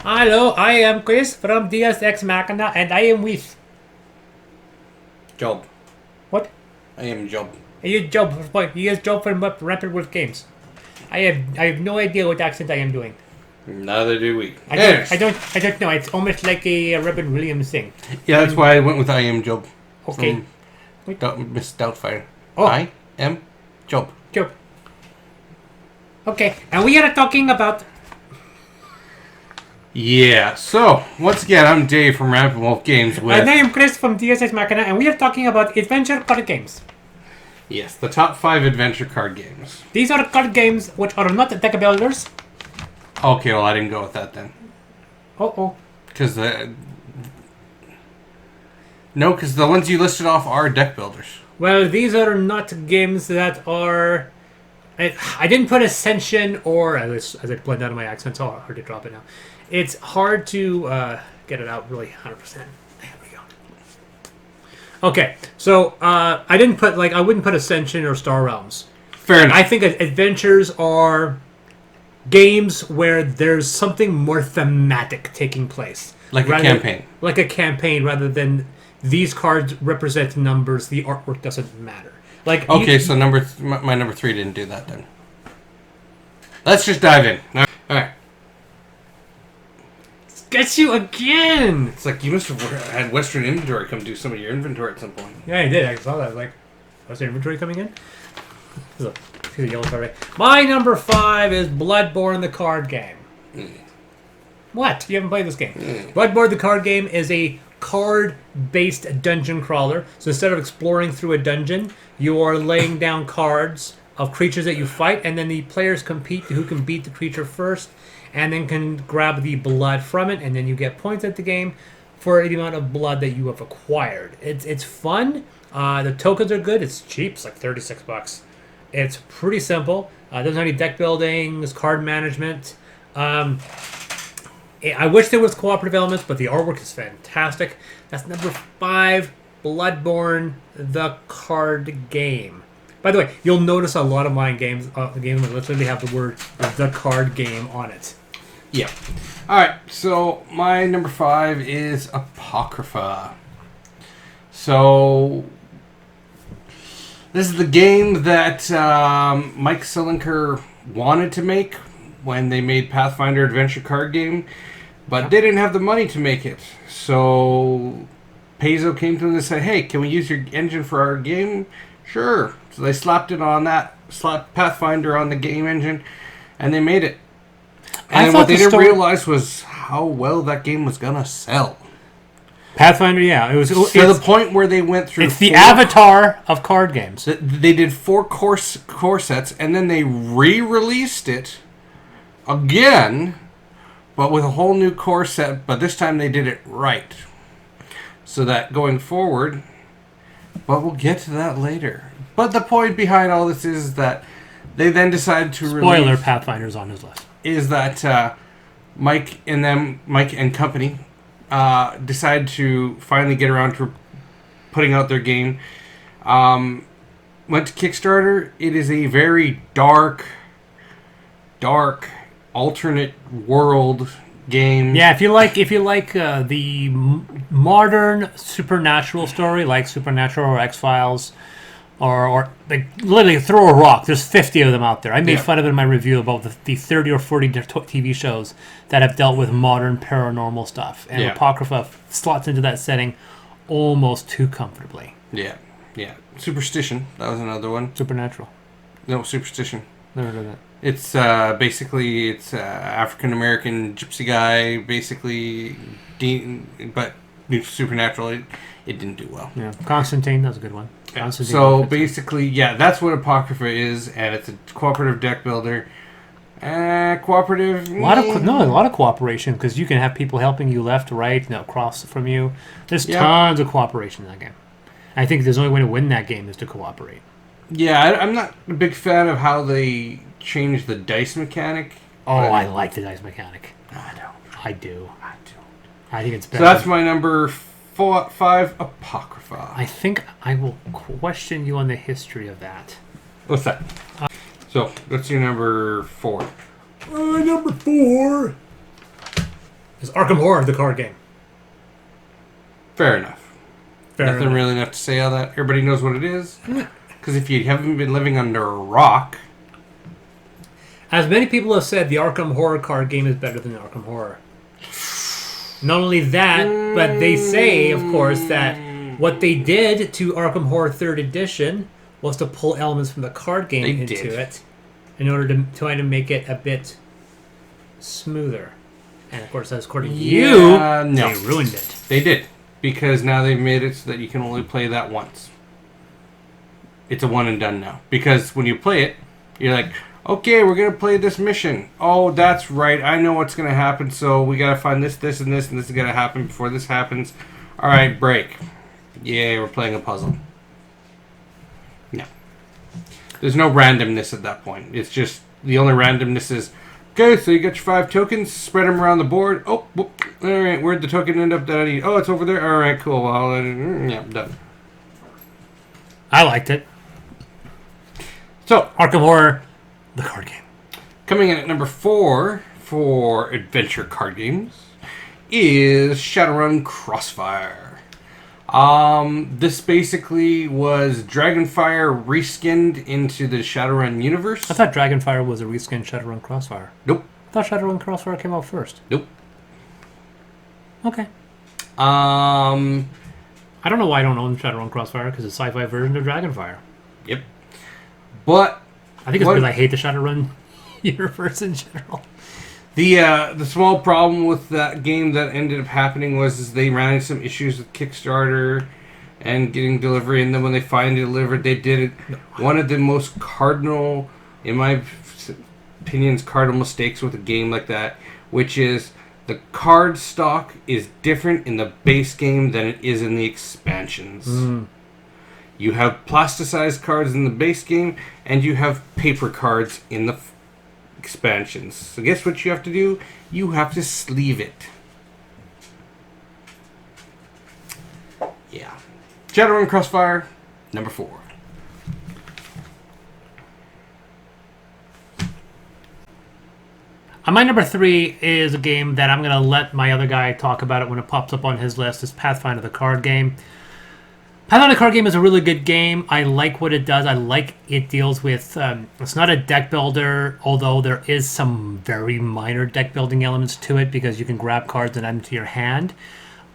Hello, I am Chris from Deus Ex Machina, and I am with... Job. What? I am Job. He is Job. What? He is Job from Rapid Wolf Games. I have no idea what accent I am doing. Neither do we. I don't know. It's almost like a Robin Williams thing. Yeah, that's why I went with I am Job. Okay. Miss Doubtfire. Oh. I am Job. Job. Okay, and we are talking about... Yeah, so, once again, I'm Dave from Rapid Wolf Games with... And I am Chris from Deus Ex Machina, and we are talking about adventure card games. Yes, the top 5 adventure card games. These are card games which are not deck builders. Okay, well, I didn't go with that then. Uh-oh. Because because the ones you listed off are deck builders. Well, these are not games that are... I didn't put Ascension or... As I blend out of my accent, it's all hard to drop it now. It's hard to get it out really 100%. There we go. Okay, so I didn't put... I wouldn't put Ascension or Star Realms. Fair enough. I think adventures are games where there's something more thematic taking place. Like a campaign. Like a campaign, rather than these cards represent numbers. The artwork doesn't matter. Okay, so my number 3 didn't do that then. Let's just dive in. All right. Gets you again! It's like you must have had Western Inventory come do some of your inventory at some point. Yeah, I did. I saw that. Was there inventory coming in? Here's a yellow card, right? My number 5 is Bloodborne the card game. What? You haven't played this game. Bloodborne the card game is a card-based dungeon crawler. So instead of exploring through a dungeon, you are laying down cards of creatures that you fight, and then the players compete who can beat the creature first, and then can grab the blood from it, and then you get points at the game for the amount of blood that you have acquired. It's fun. The tokens are good. It's cheap. It's like $36. It's pretty simple. Doesn't have any deck building. There's card management. I wish there was cooperative elements, but the artwork is fantastic. That's number 5, Bloodborne, the card game. By the way, you'll notice a lot of my games literally have the word "the card game" on it. Yeah. All right. So my number 5 is Apocrypha. So this is the game that Mike Selinker wanted to make when they made Pathfinder Adventure Card Game, but they didn't have the money to make it. So Paizo came to them and said, "Hey, can we use your engine for our game?" Sure. So they slapped Pathfinder on the game engine, and they made it. And what they didn't realize was how well that game was gonna sell. Pathfinder, yeah, it was to the point where they went through. It's the Avatar of card games. They did 4 core sets, and then they re-released it again, but with a whole new core set. But this time they did it right, so that going forward. But we'll get to that later. But the point behind all this is that they then decided to Spoiler: Pathfinder's on his list. Is that Mike and company decided to finally get around to putting out their game. Went to Kickstarter. It is a very dark alternate world game. Yeah, if you like the modern supernatural story, like Supernatural or X-Files, or like literally throw a rock. There's 50 of them out there. I made fun of it in my review about the 30 or 40 TV shows that have dealt with modern paranormal stuff, and Apocrypha slots into that setting almost too comfortably. Yeah. Superstition. That was another one. Supernatural. No, Superstition. Never heard of that. It's basically African American gypsy guy, basically, but supernatural. It didn't do well. Yeah, Constantine, that was a good one. So basically, that's what Apocrypha is, and it's a cooperative deck builder. Cooperative. A lot of cooperation, because you can have people helping you left, right, across from you. There's tons of cooperation in that game. I think there's only way to win that game is to cooperate. Yeah, I'm not a big fan of how they changed the dice mechanic. Oh, I like the dice mechanic. I don't. I do. I think it's better. So that's my number 5, Apocrypha. I think I will question you on the history of that. What's that? So, what's your number 4? Number 4 Is Arkham Horror the card game? Fair enough. Nothing enough. really enough to say on that. Everybody knows what it is. Because if you haven't been living under a rock... As many people have said, the Arkham Horror card game is better than Arkham Horror. Not only that, but they say, of course, that what they did to Arkham Horror 3rd Edition was to pull elements from the card game into it in order to try to make it a bit smoother. And of course, as according to you, they ruined it. They did. Because now they've made it so that you can only play that once. It's a one and done now. Because when you play it, you're like... Okay, we're going to play this mission. Oh, that's right. I know what's going to happen, so we got to find this, this, and this, and this is going to happen before this happens. All right, break. Yay, we're playing a puzzle. No. There's no randomness at that point. It's just, the only randomness is, okay, so you got your 5 tokens, spread them around the board. Oh, whoop. All right, where'd the token end up that I need? Oh, it's over there. All right, cool. Well, yeah, done. I liked it. So, Arkham Horror... the card game. Coming in at number 4 for adventure card games is Shadowrun Crossfire. This basically was Dragonfire reskinned into the Shadowrun universe. I thought Dragonfire was a reskinned Shadowrun Crossfire. Nope. I thought Shadowrun Crossfire came out first. Nope. Okay. I don't know why I don't own Shadowrun Crossfire, because it's a sci-fi version of Dragonfire. Yep. But I think it's because I hate the Shadowrun universe in general. The small problem with that game that ended up happening was they ran into some issues with Kickstarter and getting delivery, and then when they finally delivered, they did it. One of the most cardinal, in my opinions, cardinal mistakes with a game like that, which is the card stock is different in the base game than it is in the expansions. You have plasticized cards in the base game, and you have paper cards in the expansions. So guess what you have to do? You have to sleeve it. Yeah. Shadowrun Crossfire, number 4. My number 3 is a game that I'm going to let my other guy talk about it when it pops up on his list. It's Pathfinder the card game. Pathfinder card game is a really good game. I like what it does. I like it deals with... it's not a deck builder, although there is some very minor deck building elements to it because you can grab cards and add them to your hand.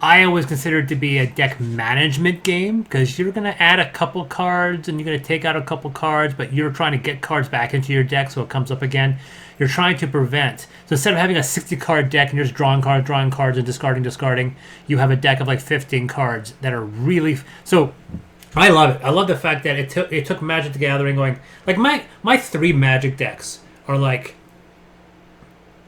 I always consider it to be a deck management game because you're going to add a couple cards and you're going to take out a couple cards, but you're trying to get cards back into your deck so it comes up again. You're trying to prevent. So instead of having a 60-card deck and you're just drawing cards, and discarding, you have a deck of like 15 cards that are really... So I love it. I love the fact that it took Magic the Gathering going... Like my 3 Magic decks are like...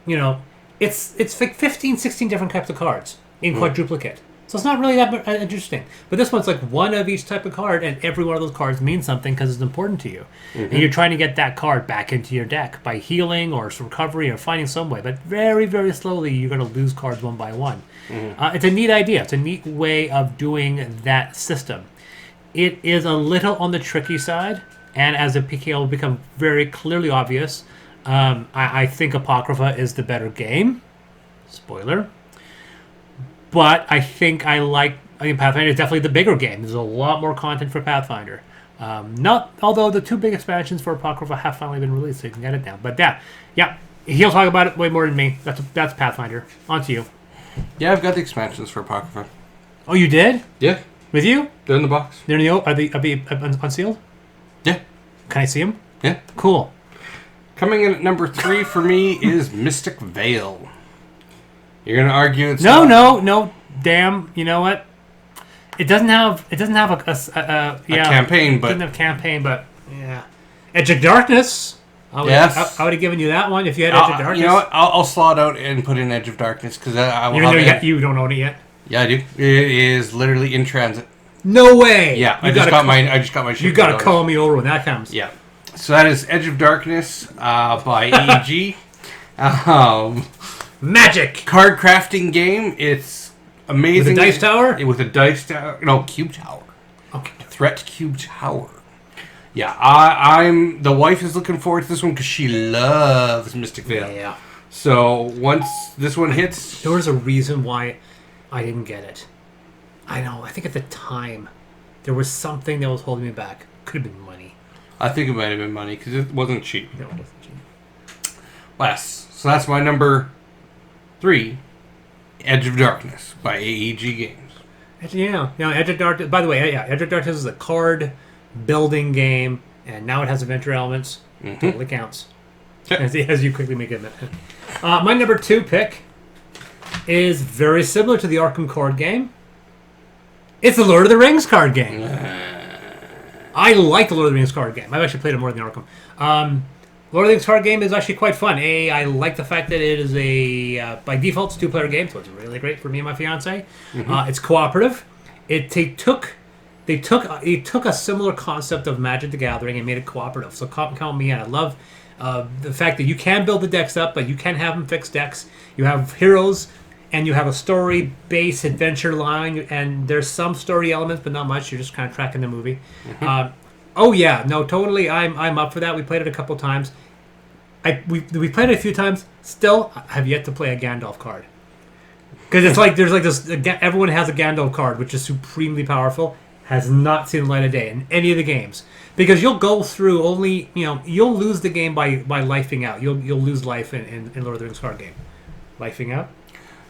You know, it's like 15, 16 different types of cards in quadruplicate. So it's not really that interesting. But this one's like one of each type of card, and every one of those cards means something because it's important to you. And you're trying to get that card back into your deck by healing or recovery or finding some way. But very, very slowly, you're going to lose cards one by one. It's a neat idea. It's a neat way of doing that system. It is a little on the tricky side, and as the PK will become very clearly obvious, I think Apocrypha is the better game. Spoiler. But I think Pathfinder is definitely the bigger game. There's a lot more content for Pathfinder. Although the 2 big expansions for Apocrypha have finally been released, so you can get it now. But yeah, he'll talk about it way more than me. That's Pathfinder. On to you. Yeah, I've got the expansions for Apocrypha. Oh, you did? Yeah. With you? They're in the box. They're in the are they unsealed? Yeah. Can I see them? Yeah. Cool. Coming in at number 3 for me is Mystic Vale. You're gonna argue it's no. Damn, you know what? It doesn't have a campaign, but it doesn't have campaign, but yeah. Edge of Darkness. I would have given you that one if you had Edge of Darkness. You know what? I'll slot out and put in Edge of Darkness because I will. You don't own it yet. Yeah, I do. It is literally in transit. No way. Yeah, I just got my. You got to call me over when that comes. Yeah. So that is Edge of Darkness by AEG. Magic card crafting game. It's amazing. With a dice tower? With a dice tower. No, cube tower. Okay. Threat cube tower. Yeah, I'm. The wife is looking forward to this one because she loves Mystic Vale. Yeah. So once this one hits, There was a reason why I didn't get it. I know. I think at the time there was something that was holding me back. Could have been money. I think it might have been money because it wasn't cheap. No, it wasn't cheap. Last, so that's my number 3, Edge of Darkness by AEG Games. Edge of Darkness. By the way, Edge of Darkness is a card building game, and now it has adventure elements. Totally counts. As you quickly make it. My number 2 pick is very similar to the Arkham card game. It's the Lord of the Rings card game. I like the Lord of the Rings card game. I've actually played it more than Arkham. Lord of the Rings card game is actually quite fun. I like the fact that it is by default, it's a 2-player game, so it's really great for me and my fiance. It's cooperative. They took a similar concept of Magic the Gathering and made it cooperative. So count me in. I love the fact that you can build the decks up, but you can have them fixed decks. You have heroes, and you have a story-based adventure line, and there's some story elements, but not much. You're just kind of tracking the movie. Totally. I'm up for that. We played it a couple times. We played it a few times. Still, I have yet to play a Gandalf card. Because it's like there's like this. Everyone has a Gandalf card, which is supremely powerful. Has not seen the light of day in any of the games. Because you'll go through only, you'll lose the game by lifing out. You'll lose life in Lord of the Rings card game. Lifing out?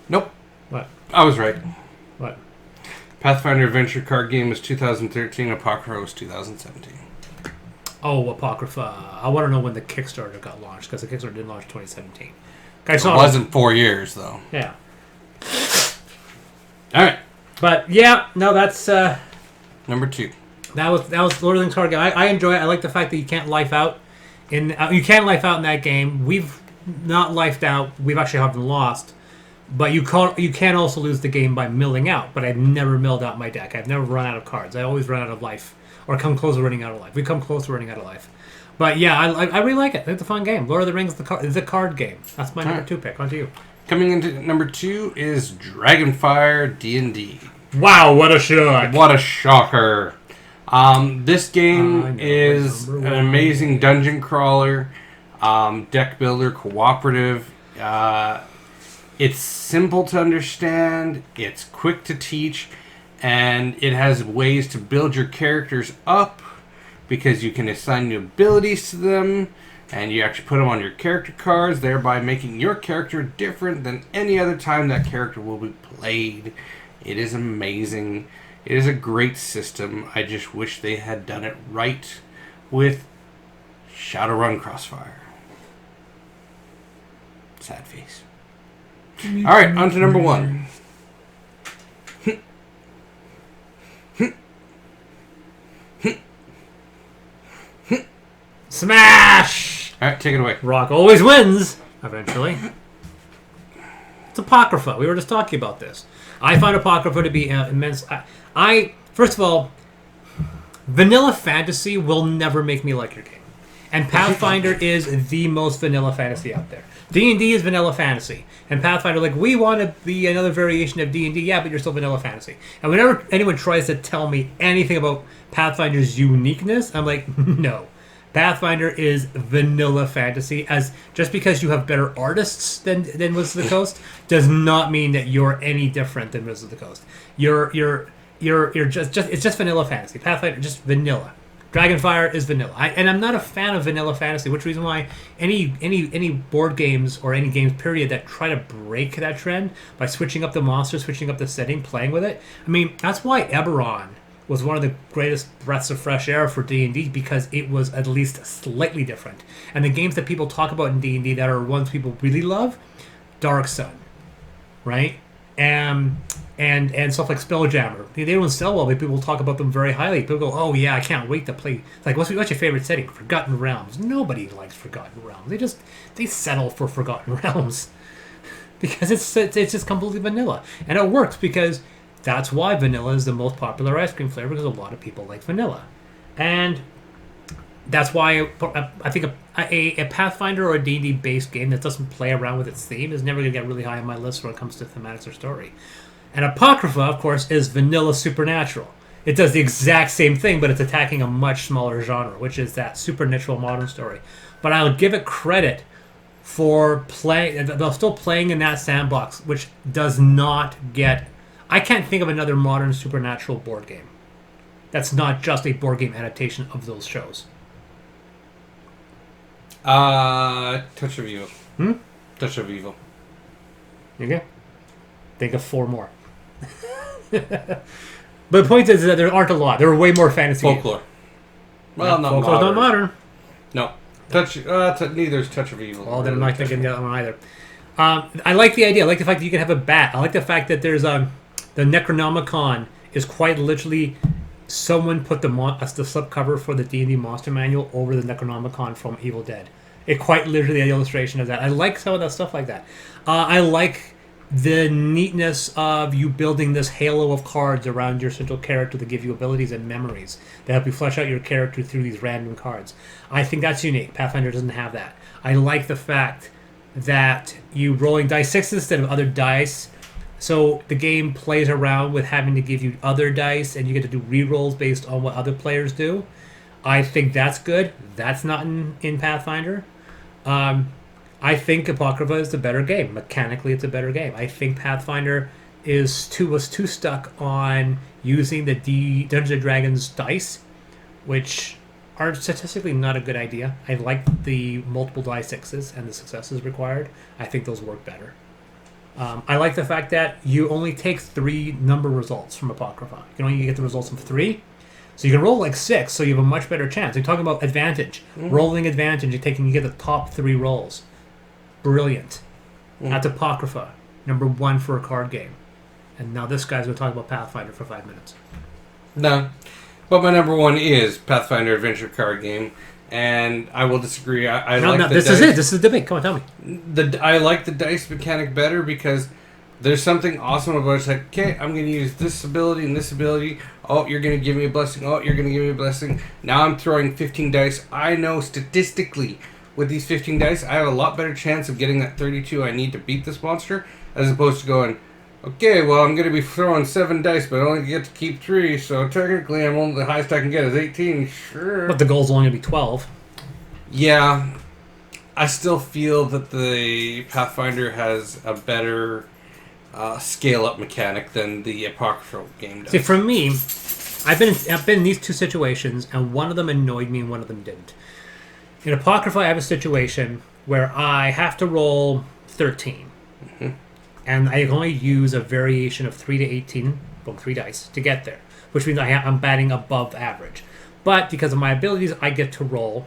Nope. What? I was right. What? Pathfinder Adventure card game was 2013. Apocrypha was 2017. Oh, Apocrypha. I want to know when the Kickstarter got launched, because the Kickstarter didn't launch 2017. It wasn't 4 years, though. Yeah. All right. But, that's... Number 2. That was Lord of the Rings card game. I enjoy it. I like the fact that you can't life out. You can life out in that game. We've not lifed out. We've actually haven't lost. But you can also lose the game by milling out. But I've never milled out my deck. I've never run out of cards. I always run out of life. Or come close to running out of life. We come close to running out of life. But yeah, I really like it. It's a fun game. Lord of the Rings is a card game. That's my number 2 pick. On to you. Coming into number 2 is Dragonfire D&D. Wow, what a shock. What a shocker. This game is an amazing dungeon crawler, deck builder, cooperative. It's simple to understand, it's quick to teach, and it has ways to build your characters up because you can assign new abilities to them, and you actually put them on your character cards, thereby making your character different than any other time that character will be played. It is amazing. It is a great system. I just wish they had done it right with Shadowrun Crossfire. Sad face. All right, on to number 1. Smash! All right, take it away. Rock always wins, eventually. It's Apocrypha. We were just talking about this. I find Apocrypha to be immense. First of all, vanilla fantasy will never make me like your game. And Pathfinder is the most vanilla fantasy out there. D&D is vanilla fantasy. And Pathfinder, we want to be another variation of D&D. Yeah, but you're still vanilla fantasy. And whenever anyone tries to tell me anything about Pathfinder's uniqueness, I'm like, no. Pathfinder is vanilla fantasy. As just because you have better artists than Wizards of the Coast does not mean that you're any different than Wizards of the Coast. You're just it's just vanilla fantasy. Pathfinder just vanilla. Dragonfire is vanilla. And I'm not a fan of vanilla fantasy, which is the reason why any board games or any games period that try to break that trend by switching up the monsters, switching up the setting, playing with it. I mean, that's why Eberron was one of the greatest breaths of fresh air for D&D, because it was at least slightly different. And the games that people talk about in D&D that are ones people really love, Dark Sun, right? And stuff like Spelljammer. They don't sell well, but people talk about them very highly. People go, "Oh yeah, I can't wait to play." Like, what's your favorite setting? Forgotten Realms. Nobody likes Forgotten Realms. They settle for Forgotten Realms because it's just completely vanilla, and it works because that's why vanilla is the most popular ice cream flavor, because a lot of people like vanilla, and that's why I think a Pathfinder or a D&D based game that doesn't play around with its theme is never going to get really high on my list when it comes to thematics or story. And Apocrypha, of course, is vanilla supernatural. It does the exact same thing, but it's attacking a much smaller genre, which is that supernatural modern story. But I'll give it credit for play. They're still playing in that sandbox, which does not get. I can't think of another modern Supernatural board game that's not just a board game adaptation of those shows. Touch of Evil. Touch of Evil. Okay. Think of 4 more. But the point is that there aren't a lot. There are way more fantasy Folklore. games. Well, not Folklore's modern. not modern. No. Neither is Touch of Evil. Well, then I'm not thinking the other one either. I like the idea. I like the fact that you can have a bat. I like the fact that there's the Necronomicon is quite literally someone put the slipcover for the D&D Monster Manual over the Necronomicon from Evil Dead. It quite literally an illustration of that. I like some of that stuff like that. I like the neatness of you building this halo of cards around your central character to give you abilities and memories that help you flesh out your character through these random cards. I think that's unique. Pathfinder doesn't have that. I like the fact that you rolling dice 6 instead of other dice, so the game plays around with having to give you other dice and you get to do rerolls based on what other players do. I think that's good. That's not in Pathfinder. I think Apocrypha is the better game. Mechanically, it's a better game. I think Pathfinder was too stuck on using the Dungeons and Dragons dice, which are statistically not a good idea. I like the multiple die 6s and the successes required. I think those work better. I like the fact that you only take 3 number results from Apocrypha. You can only get the results of 3. So you can roll like 6, so you have a much better chance. You're talking about advantage. Rolling advantage, you get the top 3 rolls. Brilliant. That's Apocrypha. Number 1 for a card game. And now this guy's going to talk about Pathfinder for 5 minutes. No. But my number 1 is Pathfinder Adventure Card Game. And I will disagree. This is it. This is the debate. Come on, tell me. I like the dice mechanic better because there's something awesome about it. It's like, okay, I'm going to use this ability and this ability. Oh, you're going to give me a blessing. Oh, you're going to give me a blessing. Now I'm throwing 15 dice. I know statistically with these 15 dice, I have a lot better chance of getting that 32 I need to beat this monster, as opposed to going, okay, well, I'm going to be throwing 7 dice, but I only get to keep 3, so technically the highest I can get is 18. Sure. But the goal's only going to be 12. Yeah. I still feel that the Pathfinder has a better scale-up mechanic than the Apocryphal game does. See, for me, I've been in these 2 situations, and one of them annoyed me and one of them didn't. In Apocrypha, I have a situation where I have to roll 13. And I can only use a variation of 3 to 18, well, 3 dice, to get there. Which means I'm batting above average. But because of my abilities, I get to roll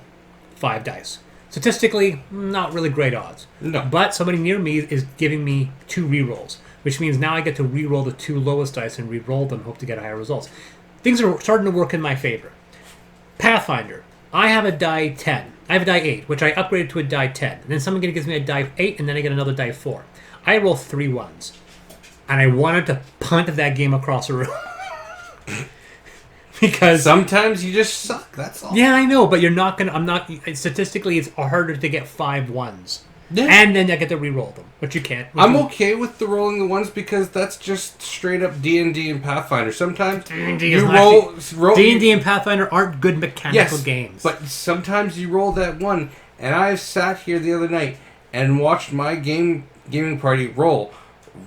5 dice. Statistically, not really great odds. No. But somebody near me is giving me 2 rerolls. Which means now I get to reroll the 2 lowest dice and reroll them, hope to get higher results. Things are starting to work in my favor. Pathfinder. I have a die 10. I have a die 8, which I upgraded to a die 10. And then someone gives me a die 8, and then I get another die 4. I roll 3 1s. And I wanted to punt that game across the room. Because sometimes you just suck, that's all. Yeah, I know, but statistically, it's harder to get 5 1s. Yeah. And then I get to re-roll them, but you can't. I'm okay with the rolling the 1s because that's just straight up D&D and Pathfinder. Sometimes you roll D&D and Pathfinder aren't good mechanical games. But sometimes you roll that 1, and I've sat here the other night and watched my gaming party roll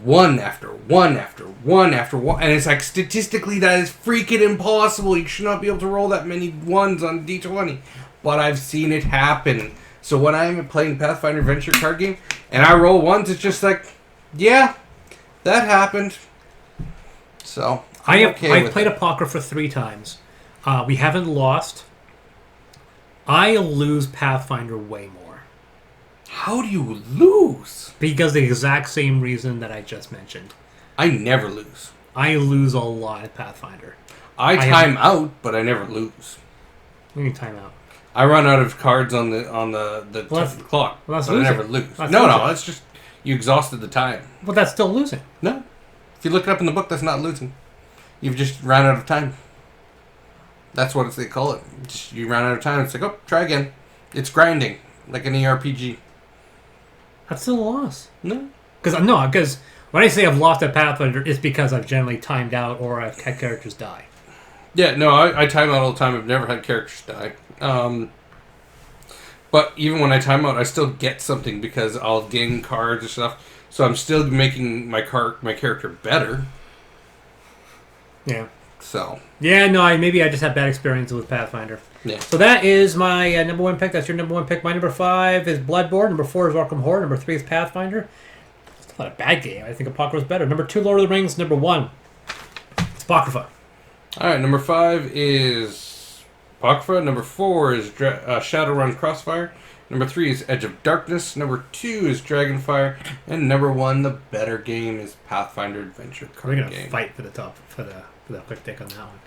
1 after 1 after 1 after 1, and it's like statistically that is freaking impossible. You should not be able to roll that many 1s on D20, but I've seen it happen. So when I'm playing Pathfinder Adventure Card Game and I roll 1s, it's just like, yeah, that happened. So I played Apocrypha 3 times. We haven't lost. I lose Pathfinder way more. How do you lose? Because the exact same reason that I just mentioned. I never lose. I lose a lot at Pathfinder. I time out, but I never lose. What do you mean time out? I run out of cards on the clock, but I never lose. No, it's just you exhausted the time. Well, that's still losing. No. If you look it up in the book, that's not losing. You've just ran out of time. That's what they call it. You ran out of time. It's like, oh, try again. It's grinding, like an ERPG. That's still a loss. No. Because when I say I've lost at Pathfinder, it's because I've generally timed out or I've had characters die. Yeah, no, I time out all the time. I've never had characters die. But even when I time out, I still get something because I'll gain cards and stuff. So I'm still making my character better. Yeah. So. Yeah, no, maybe I just had bad experiences with Pathfinder. Yeah. So that is my number 1 pick. That's your number 1 pick. My number 5 is Bloodborne. Number 4 is Arkham Horror. Number 3 is Pathfinder. It's not a bad game. I think Apocrypha is better. Number 2, Lord of the Rings. Number 1, it's Apocrypha. All right, number 5 is Apocrypha. Number 4 is Shadowrun Crossfire. Number 3 is Edge of Darkness. Number 2 is Dragonfire. And number 1, the better game, is Pathfinder Adventure We're Card gonna Game. fight for the top for the quick take on that one.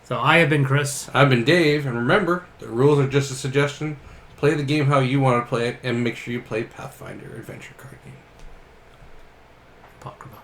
So I have been Chris. I've been Dave, and remember, the rules are just a suggestion. Play the game how you want to play it, and make sure you play Pathfinder Adventure Card Game. Apocrypha.